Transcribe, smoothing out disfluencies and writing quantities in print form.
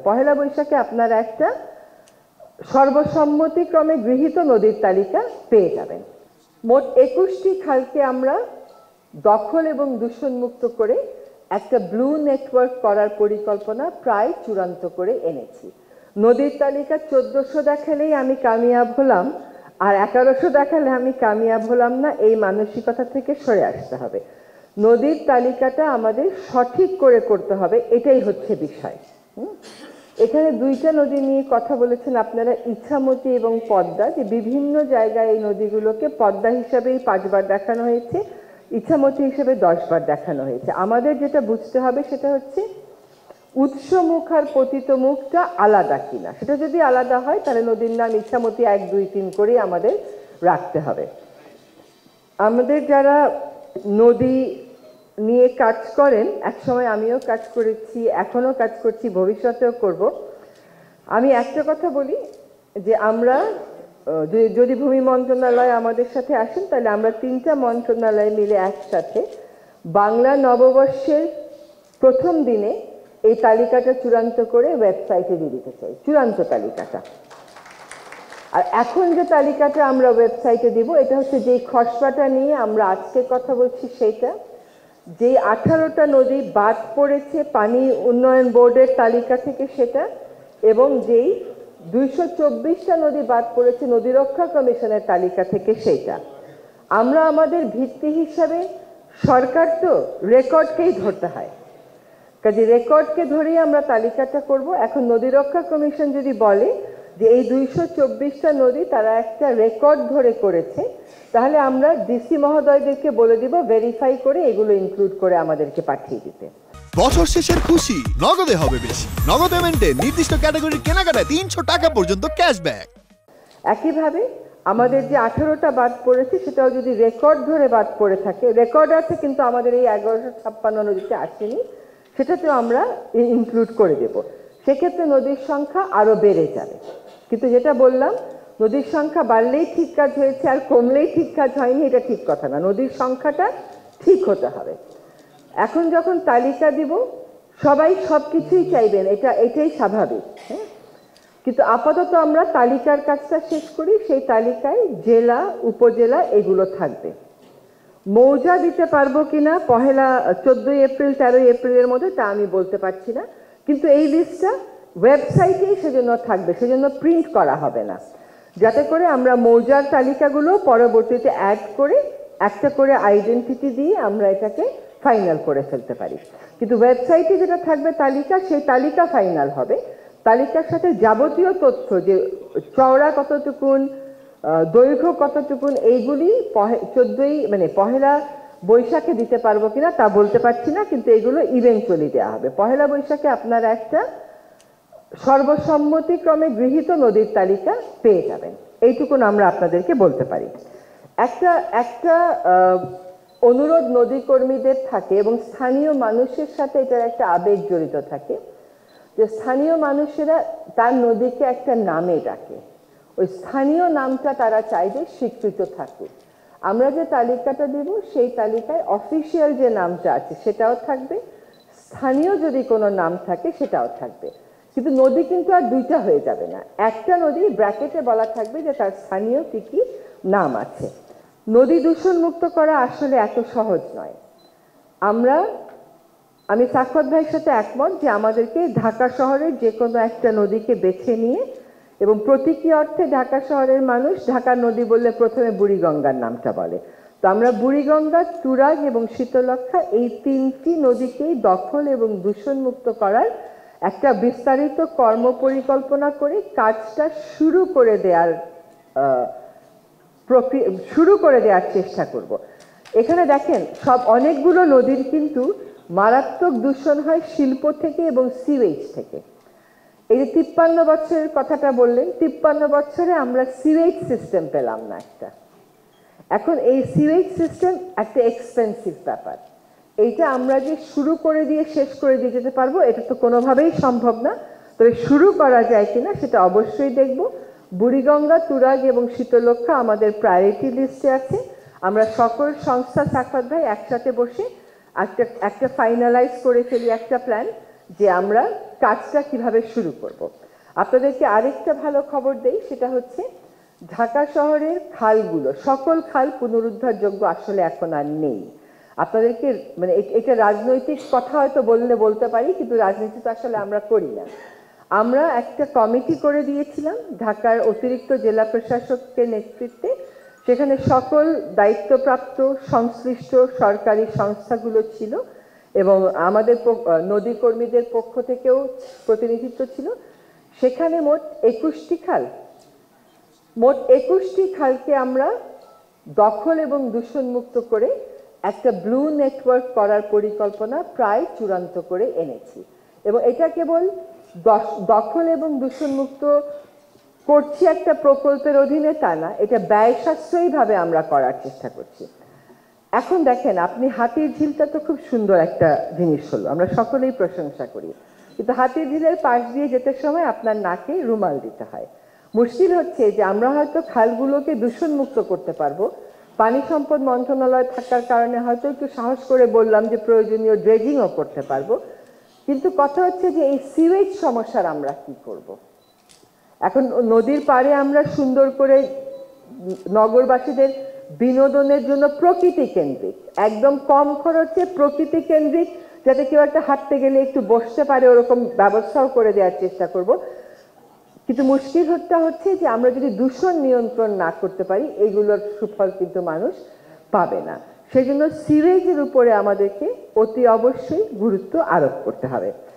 পহেলা বৈশাখে আপনারা একটা সর্বসম্মতিক্রমে গৃহীত নদীর তালিকা পেয়ে যাবেন। মোট 21টি খালকে আমরা দখল এবং দূষণমুক্ত করে একটা ব্লু নেটওয়ার্ক করার পরিকল্পনা প্রায় চূড়ান্ত করে এনেছি। নদীর তালিকা 1400 দেখালেই আমি কামিয়াব হলাম, আর 1100 দেখালে আমি কামিয়াব হলাম না, এই মানসিকতা থেকে সরে আসতে হবে। নদীর তালিকাটা আমাদের সঠিক করে করতে হবে, এটাই হচ্ছে বিষয়। এখানে দুইটা নদী নিয়ে কথা বলেছেন আপনারা, ইছামতি এবং পদ্মা, যে বিভিন্ন জায়গায় এই নদীগুলোকে পদ্মা হিসাবেই 5 বার দেখানো হয়েছে, ইছামতি হিসেবে 10 বার দেখানো হয়েছে। আমাদের যেটা বুঝতে হবে সেটা হচ্ছে উৎসমুখ আর পতিত মুখটা আলাদা কিনা। সেটা যদি আলাদা হয় তাহলে নদীর নাম ইছামতি 1, 2, 3 করেই আমাদের রাখতে হবে। আমাদের যারা নদী নিয়ে কাজ করেন, একসময় আমিও কাজ করেছি, এখনো কাজ করছি, ভবিষ্যতেও করব। আমি একটা কথা বলি যে আমরা যদি ভূমি মন্ত্রণালয় আমাদের সাথে আসেন তাহলে আমরা 3টা মন্ত্রণালয় মিলে একসাথে বাংলা নববর্ষের প্রথম দিনে এই তালিকাটা চূড়ান্ত করে ওয়েবসাইটে দিয়ে দিতে চাই, চূড়ান্ত তালিকাটা। আর এখন যে তালিকাটা আমরা ওয়েবসাইটে দিব, এটা হচ্ছে যেই খসড়াটা নিয়ে আমরা আজকে কথা বলছি সেইটা, যেই 18টা নদী বাদ পড়েছে পানি উন্নয়ন বোর্ডের তালিকা থেকে সেটা, এবং যেই 224টা নদী বাদ পড়েছে নদী রক্ষা কমিশনের তালিকা থেকে সেইটা। আমরা আমাদের ভিত্তি হিসাবে, সরকার তো রেকর্ডকেই ধরতে হয়, কাজে রেকর্ডকে ধরেই আমরা তালিকাটা করব। এখন নদী রক্ষা কমিশন যদি বলে যে এই 224টা নদী তারা একটা রেকর্ড ধরে করেছে, তাহলে আমরা ডিসি মহোদয়দেরকে বলে দিব ভেরিফাই করে এগুলো ইনক্লুড করে আমাদেরকে পাঠিয়ে দিতে। বছর শেষের খুশি নগদে হবে বেশি। নগদ পেমেন্টে নির্দিষ্ট ক্যাটাগরির কেনাকাটায় 300 টাকা পর্যন্ত ক্যাশব্যাক। একইভাবে আমাদের যে 18টা বাদ পড়েছে সেটাও যদি রেকর্ড ধরে বাদ পড়ে থাকে, রেকর্ড আছে কিন্তু আমাদের এই 1156 নদীতে আসেনি, সেটাতেও আমরা ইনক্লুড করে দেব। সেক্ষেত্রে নদীর সংখ্যা আরো বেড়ে যাবে। কিন্তু যেটা বললাম, নদীর সংখ্যা বাড়লেই ঠিক কাজ হয়েছে আর কমলেই ঠিক কাজ হয়নি, এটা ঠিক কথা না। নদীর সংখ্যাটা ঠিক হতে হবে। এখন যখন তালিকা দিব সবাই সবকিছুই চাইবেন, এটাই স্বাভাবিক। হ্যাঁ, কিন্তু আপাতত আমরা তালিকার কাজটা শেষ করি, সেই তালিকায় জেলা উপজেলা এগুলো থাকবে। মৌজা দিতে পারবো কিনা 14 এপ্রিল 13 এপ্রিলের মধ্যে তা আমি বলতে পারছি না, কিন্তু এই লিস্টটা ওয়েবসাইটেই সেজন্য থাকবে, সেজন্য প্রিন্ট করা হবে না, যাতে করে আমরা মৌজার তালিকাগুলো পরবর্তীতে অ্যাড করে একটা করে আইডেন্টিটি দিয়ে আমরা এটাকে ফাইনাল করে ফেলতে পারি। কিন্তু ওয়েবসাইটে যেটা থাকবে তালিকা, সেই তালিকা ফাইনাল হবে। তালিকার সাথে যাবতীয় তথ্য, যে চওড়া কতটুকুন, দৈর্ঘ্য কতটুকুন, এইগুলি 14ই মানে পহেলা বৈশাখে দিতে পারবো কিনা তা বলতে পারছি না, কিন্তু এগুলো ইভেন্টুয়ালি দেওয়া হবে। পহেলা বৈশাখে আপনারা একটা সর্বসম্মতিক্রমে গৃহীত নদীর তালিকা পেয়ে যাবেন, এইটুকুন আমরা আপনাদেরকে বলতে পারি। একটা অনুরোধ নদী কর্মীদের থাকে এবং স্থানীয় মানুষের সাথে এটার একটা আবেগ জড়িত থাকে, যে স্থানীয় মানুষেরা তার নদীকে একটা নামে ডাকে, ওই স্থানীয় নামটা তারা চায় যে স্বীকৃত থাকুক। আমরা যে তালিকাটা দেব সেই তালিকায় অফিসিয়াল যে নামটা আছে সেটাও থাকবে, স্থানীয় যদি কোনো নাম থাকে সেটাও থাকবে। কিন্তু নদী কিন্তু আর দুইটা হয়ে যাবে না, একটা নদী ব্র্যাকেটে বলা থাকবে যে তার স্থানীয় কি কি নাম আছে। নদী দূষণ মুক্ত করা আসলে এত সহজ নয়। আমি সাখাওয়াত ভাইয়ের সাথে একমত যে আমাদেরকে ঢাকা শহরের যে কোনো একটা নদীকে বেছে নিয়ে, এবং প্রতীকী অর্থে ঢাকা শহরের মানুষ ঢাকার নদী বললে প্রথমে বুড়িগঙ্গার নামটা বলে, তো আমরা বুড়িগঙ্গা, তুরাগ এবং শীতলক্ষ্যা এই 3টি নদীকেই দখল এবং দূষণমুক্ত করার একটা বিস্তারিত কর্ম পরিকল্পনা করে কাজটা শুরু করে দেওয়ার চেষ্টা করব। এখানে দেখেন অনেকগুলো নদীর কিন্তু মারাত্মক দূষণ হয় শিল্প থেকে এবং সিওয়েজ থেকে। এই যে 53 বছরের কথাটা বললেন, 53 বছরে আমরা সিওয়েজ সিস্টেম পেলাম না একটা। এখন এই সিওয়েজ সিস্টেম একটা এক্সপেন্সিভ ব্যাপার, এইটা আমরা যে শুরু করে দিয়ে শেষ করে দিয়ে যেতে পারবো এটা তো কোনোভাবেই সম্ভব না, তবে শুরু করা যায় কিনা সেটা অবশ্যই দেখব। বুড়িগঙ্গা, তুরাগ এবং শীতলক্ষ্যা আমাদের প্রায়োরিটি লিস্টে আছে। আমরা সকল সংস্থা সাখাওয়াত ভাই একসাথে বসে একটা ফাইনালাইজ করে ফেলি একটা প্ল্যান, যে আমরা কাজটা কিভাবে শুরু করব। আপনাদেরকে আরেকটা ভালো খবর দেই, সেটা হচ্ছে ঢাকা শহরের খালগুলো, সকল খাল পুনরুদ্ধারযোগ্য আসলে এখন আর নেই। আপনাদেরকে মানে এটা রাজনৈতিক কথা হয়তো বলতে পারি, কিন্তু রাজনীতি তো আসলে আমরা করি না। আমরা একটা কমিটি করে দিয়েছিলাম ঢাকার অতিরিক্ত জেলা প্রশাসকের নেতৃত্বে, সেখানে সকল দায়িত্বপ্রাপ্ত সংশ্লিষ্ট সরকারি সংস্থাগুলো ছিল এবং আমাদের নদী কর্মীদের পক্ষ থেকেও প্রতিনিধিত্ব ছিল। সেখানে মোট 21টি খালকে আমরা দখল এবং দূষণমুক্ত করে একটা ব্লু নেটওয়ার্ক করার পরিকল্পনা প্রায় চূড়ান্ত করে এনেছি। এবং এটা কেবল দখল এবং দূষণমুক্ত করছি একটা প্রকল্পের অধীনে তা না, এটা ব্যয় সাশ্রয়ীভাবে আমরা করার চেষ্টা করছি। এখন দেখেন, আপনি হাতির ঝিলটা তো খুব সুন্দর একটা জিনিস হলো, আমরা সকলেই প্রশংসা করি, কিন্তু হাতির ঝিলের পাশ দিয়ে যেতে সময় আপনার নাকে রুমাল দিতে হয়। মুশকিল হচ্ছে যে আমরা হয়তো খালগুলোকে দূষণমুক্ত করতে পারবো, পানি সম্পদ মন্ত্রণালয় থাকার কারণে হয়তো একটু সাহস করে বললাম যে প্রয়োজনীয় ড্রেজিংও করতে পারবো, কিন্তু কথা হচ্ছে যে এই সিওয়েজ সমস্যার আমরা কি করব। এখন নদীর পাড়ে আমরা সুন্দর করে নগরবাসীদের বিনোদনের জন্য প্রকৃতি কেন্দ্রিক, একদম কম খরচে প্রকৃতি কেন্দ্রিক, যাতে কেউ একটা হাঁটতে গেলে একটু বসতে পারে ওরকম ব্যবস্থাও করে দেওয়ার চেষ্টা করব। কিন্তু মুশকিল হচ্ছে যে আমরা যদি দূষণ নিয়ন্ত্রণ না করতে পারি, এগুলোর সুফল কিন্তু মানুষ পাবে না। সেই জন্য সিওয়েজের উপরে আমাদেরকে অতি অবশ্যই গুরুত্ব আরোপ করতে হবে।